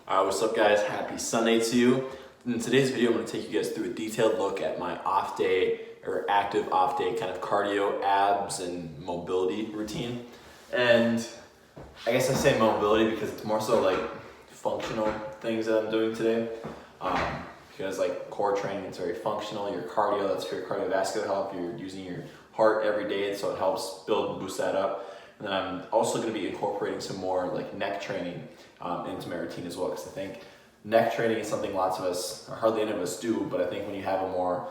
What's up guys? Happy Sunday to you. In today's video, I'm going to take you guys through a detailed look at my off day or active off day kind of cardio, abs, and mobility routine. And I guess I say mobility because it's more so like functional things that I'm doing today. Because like core training, it's very functional. Your cardio, that's for your cardiovascular health. You're using your heart every day, so it helps build and boost that up. And then I'm also going to be incorporating some more like neck training into my routine as well, because I think neck training is something lots of us, or hardly any of us do, but I think when you have a more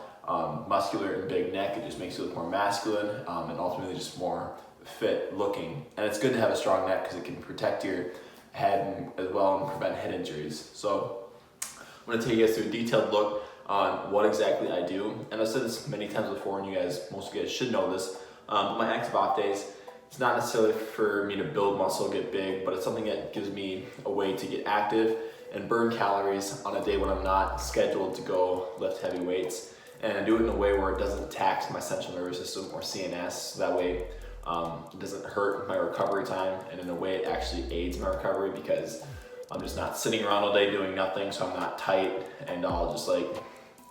muscular and big neck, it just makes you look more masculine and ultimately just more fit looking. And it's good to have a strong neck because it can protect your head as well and prevent head injuries. So I'm going to take you guys through a detailed look on what exactly I do. And I've said this many times before, and most of you guys should know this, but my active off days, it's not necessarily for me to build muscle, get big, but it's something that gives me a way to get active and burn calories on a day when I'm not scheduled to go lift heavy weights. And I do it in a way where it doesn't tax my central nervous system or CNS. That way it doesn't hurt my recovery time, and in a way it actually aids my recovery because I'm just not sitting around all day doing nothing, so I'm not tight and all just like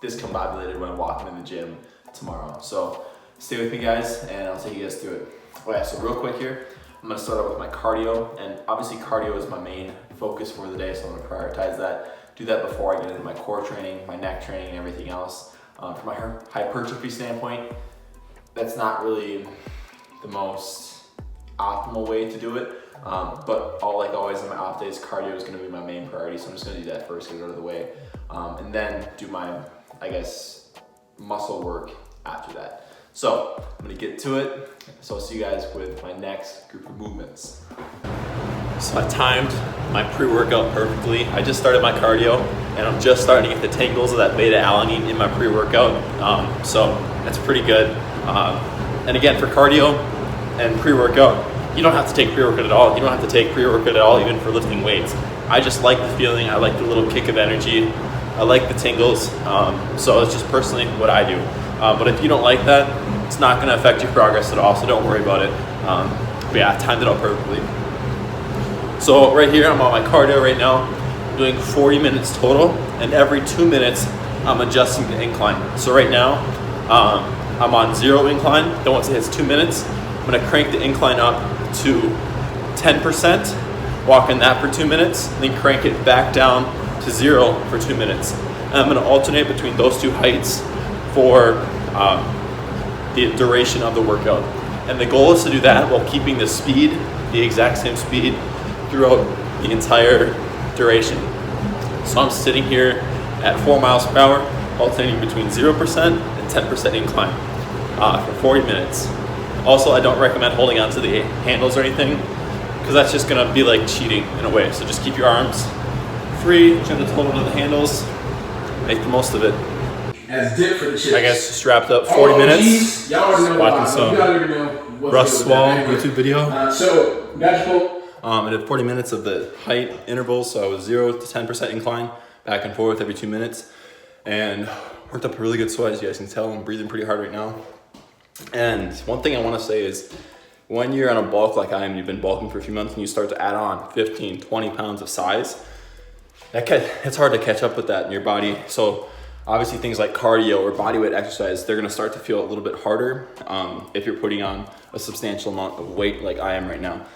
discombobulated when I'm walking in the gym tomorrow. So stay with me guys and I'll take you guys through it. Okay, so real quick here, I'm gonna start out with my cardio, and obviously cardio is my main focus for the day, so I'm gonna prioritize that. Do that before I get into my core training, my neck training, and everything else. From my hypertrophy standpoint, that's not really the most optimal way to do it, but like always on my off days, cardio is gonna be my main priority, so I'm just gonna do that first, get it out of the way, and then do my, I guess, muscle work after that. So I'm gonna get to it. So I'll see you guys with my next group of movements. So I timed my pre-workout perfectly. I just started my cardio and I'm just starting to get the tingles of that beta alanine in my pre-workout. So that's pretty good. And again, for cardio and pre-workout, you don't have to take pre-workout at all. You don't have to take pre-workout at all, even for lifting weights. I just like the feeling. I like the little kick of energy. I like the tingles. So it's just personally what I do. But if you don't like that, it's not going to affect your progress at all, so don't worry about it. But yeah, I timed it out perfectly. So right here, I'm on my cardio right now. I'm doing 40 minutes total, and every 2 minutes, I'm adjusting the incline. So right now, I'm on 0 incline. Then once it hits 2 minutes, I'm going to crank the incline up to 10%, walk in that for 2 minutes, then crank it back down to 0 for 2 minutes. And I'm going to alternate between those two heights for the duration of the workout. And the goal is to do that while keeping the speed, the exact same speed throughout the entire duration. So I'm sitting here at 4 miles per hour, alternating between 0% and 10% incline for 40 minutes. Also, I don't recommend holding onto the handles or anything because that's just gonna be like cheating in a way. So just keep your arms free, try to hold onto the handles, make the most of it. As dip for the chips. I guess just wrapped up 40 minutes. Y'all already know watching some Russ Swall YouTube video. I did 40 minutes of the height intervals, so I was 0 to 10% incline, back and forth every 2 minutes, and worked up a really good sweat. As you guys can tell, I'm breathing pretty hard right now. And one thing I want to say is, when you're on a bulk like I am, you've been bulking for a few months, and you start to add on 15, 20 pounds of size, it's hard to catch up with that in your body. So obviously things like cardio or bodyweight exercise, they're gonna start to feel a little bit harder if you're putting on a substantial amount of weight like I am right now.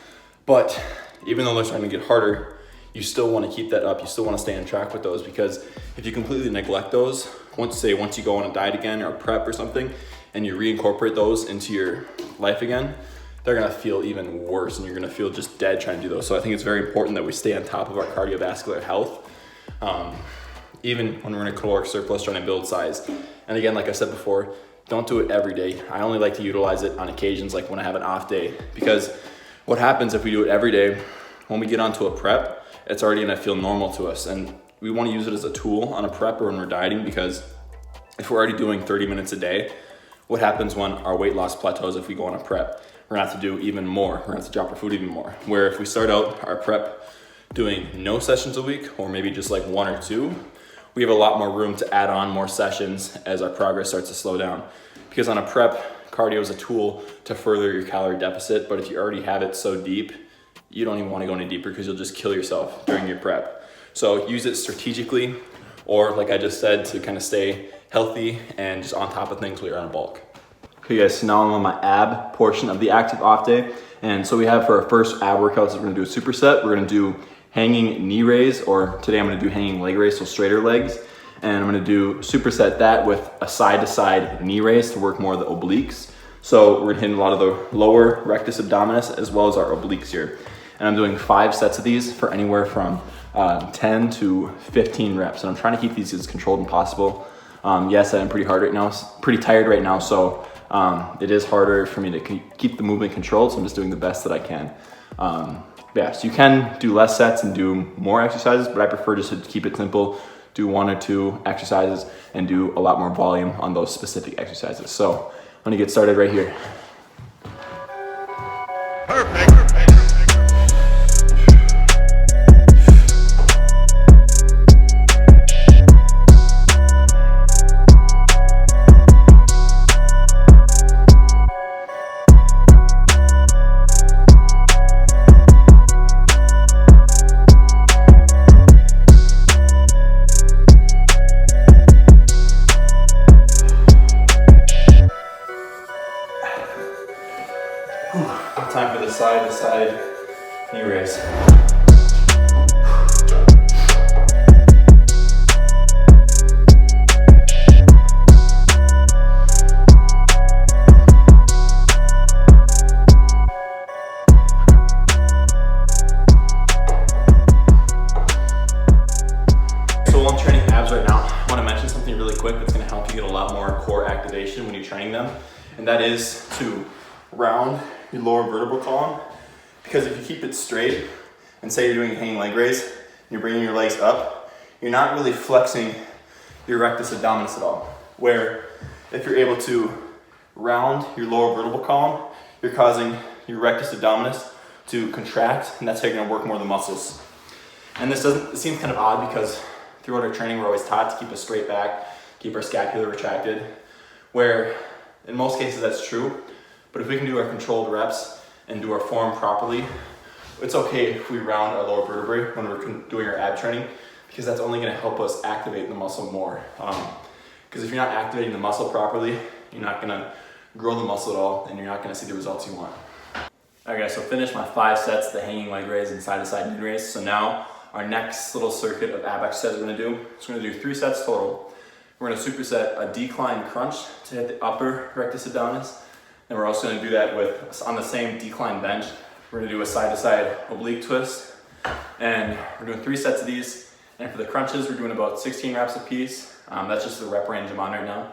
But even though they're starting to get harder, you still wanna keep that up. You still wanna stay on track with those, because if you completely neglect those, once you go on a diet again or a prep or something, and you reincorporate those into your life again, they're gonna feel even worse and you're gonna feel just dead trying to do those. So I think it's very important that we stay on top of our cardiovascular health. Even when we're in a caloric surplus trying to build size. And again, like I said before, don't do it every day. I only like to utilize it on occasions like when I have an off day, because what happens if we do it every day, when we get onto a prep, it's already gonna feel normal to us. And we wanna use it as a tool on a prep or when we're dieting, because if we're already doing 30 minutes a day, what happens when our weight loss plateaus if we go on a prep? We're gonna have to do even more. We're gonna have to drop our food even more. Where if we start out our prep doing no sessions a week, or maybe just like 1 or 2, we have a lot more room to add on more sessions as our progress starts to slow down. Because on a prep, cardio is a tool to further your calorie deficit, but if you already have it so deep, you don't even want to go any deeper because you'll just kill yourself during your prep. So use it strategically, or like I just said, to kind of stay healthy and just on top of things while you're on a bulk. Okay guys, so now I'm on my ab portion of the active off day. And so we have for our first ab workouts, we're gonna do a superset. We're gonna do hanging knee raise, or today I'm gonna do hanging leg raise, so straighter legs. And I'm gonna do superset that with a side to side knee raise to work more of the obliques. So we're hitting a lot of the lower rectus abdominis as well as our obliques here. And I'm doing 5 sets of these for anywhere from 10 to 15 reps. And I'm trying to keep these as controlled as possible. Yes, I'm pretty tired right now, so it is harder for me to keep the movement controlled, so I'm just doing the best that I can. Yeah, so you can do less sets and do more exercises, but I prefer just to keep it simple, do 1 or 2 exercises and do a lot more volume on those specific exercises. So I'm gonna get started right here. Perfect. Time for the side to side knee raise. So while I'm training abs right now, I want to mention something really quick that's going to help you get a lot more core activation when you're training them, and that is to round your lower vertebral column, because if you keep it straight and say you're doing a hanging leg raise and you're bringing your legs up, you're not really flexing your rectus abdominis at all. Where if you're able to round your lower vertebral column, you're causing your rectus abdominis to contract, and that's how you're going to work more of the muscles. And it seems kind of odd because throughout our training we're always taught to keep a straight back, keep our scapula retracted, where in most cases that's true. But if we can do our controlled reps and do our form properly, it's okay if we round our lower vertebrae when we're doing our ab training, because that's only going to help us activate the muscle more. Because if you're not activating the muscle properly, you're not going to grow the muscle at all, and you're not going to see the results you want. Okay, so finish my 5 sets, the hanging leg raise and side to side knee raise. So now our next little circuit of ab exercises we're going to do. So we're going to do 3 sets total. We're going to superset a decline crunch to hit the upper rectus abdominis. And we're also going to do that on the same decline bench. We're going to do a side-to-side oblique twist. And we're doing 3 sets of these. And for the crunches, we're doing about 16 reps a piece. That's just the rep range I'm on right now.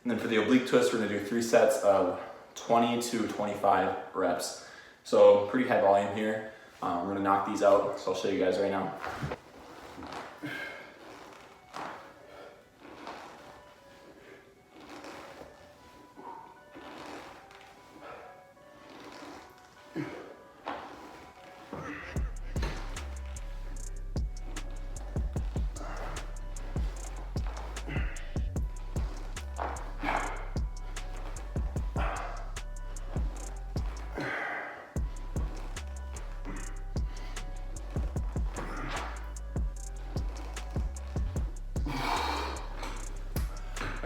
And then for the oblique twist, we're going to do 3 sets of 20 to 25 reps. So pretty high volume here. We're going to knock these out, so I'll show you guys right now.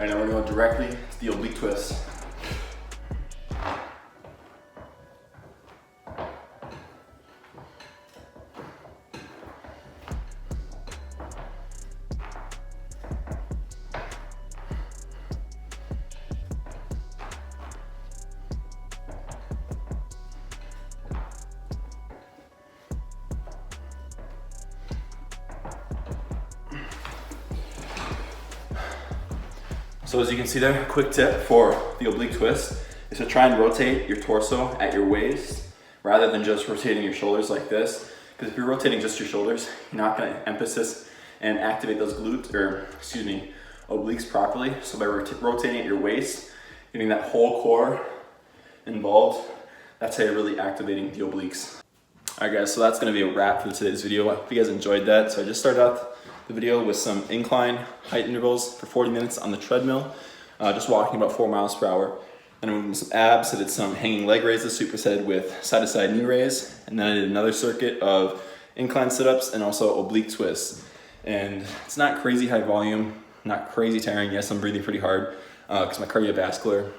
All right, now we're going to go directly to the oblique twist. So as you can see there, quick tip for the oblique twist is to try and rotate your torso at your waist rather than just rotating your shoulders like this. Because if you're rotating just your shoulders, you're not going to emphasis and activate those obliques properly. So by rotating at your waist, getting that whole core involved, that's how you're really activating the obliques. All right guys, so that's going to be a wrap for today's video. I hope you guys enjoyed that. So I just started out the video with some incline height intervals for 40 minutes on the treadmill, just walking about 4 miles per hour. Then I moved some abs, I did some hanging leg raises, supersetted with side-to-side knee raise, and then I did another circuit of incline sit-ups and also oblique twists. And it's not crazy high volume, not crazy tiring. Yes, I'm breathing pretty hard because my cardiovascular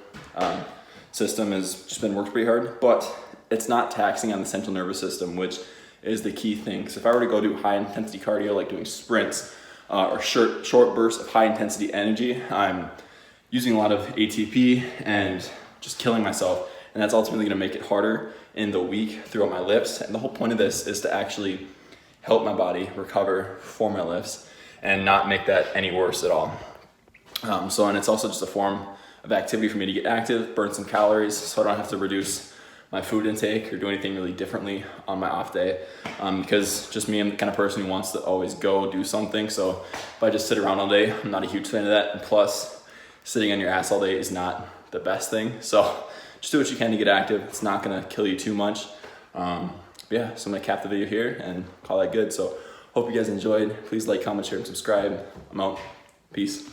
system has just been worked pretty hard, but it's not taxing on the central nervous system, which is the key thing. So if I were to go do high intensity cardio, like doing sprints or short bursts of high intensity energy, I'm using a lot of ATP and just killing myself. And that's ultimately gonna make it harder in the week throughout my lifts. And the whole point of this is to actually help my body recover for my lifts and not make that any worse at all. And it's also just a form of activity for me to get active, burn some calories, so I don't have to reduce my food intake or do anything really differently on my off day. Because just me, I'm the kind of person who wants to always go do something. So if I just sit around all day, I'm not a huge fan of that. And plus, sitting on your ass all day is not the best thing. So just do what you can to get active. It's not gonna kill you too much. So I'm gonna cap the video here and call that good. So hope you guys enjoyed. Please like, comment, share, and subscribe. I'm out. Peace.